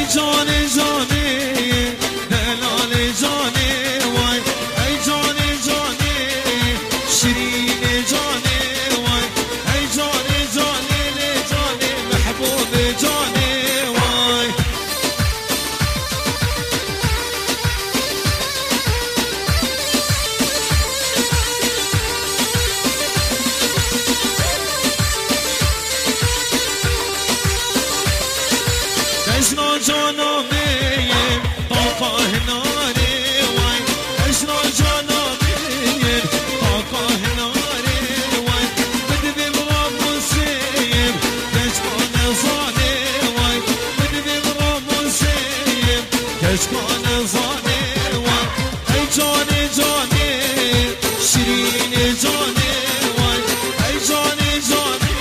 ای جان جانی دلال جانی وای ای جان جانی شیرین جانی وای ای جان جانی جانی محبوب جانی وای اشنا جانمیم طاقه هناری وای اشنا جانمیم طاقه هناری وای بدبیم راموسیم کشکان زانی وای بدبیم راموسیم کشکان زانی وای ای جانی جانی شیرین جانی وای ای جانی جانی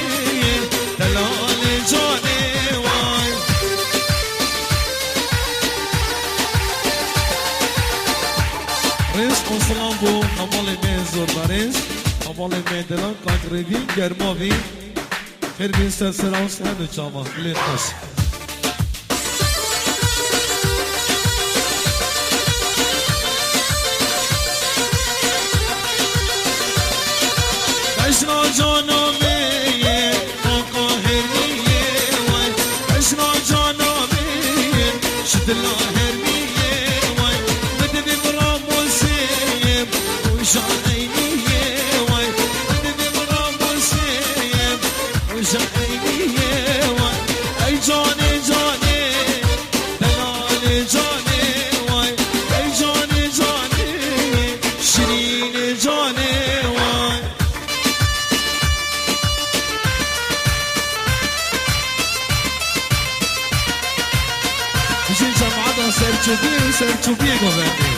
دلال جانی وای رزق و سلام بو نمال می زور رزق نمال می دلان کانگریوی گرماوی خیر بین سر سراوس هنو چاما لیت خوش اشنا جانمه آقا هرمیه وای اشنا جانمه شدلا هرمیه وای بدبیم راموسیم وشعینیه وای بدبیم راموسیم وشعینیه وای ای جان جانی دلال جانی وای ای جان جانی شیرین جانی وای میشه جماعت سرچوبی گوهردی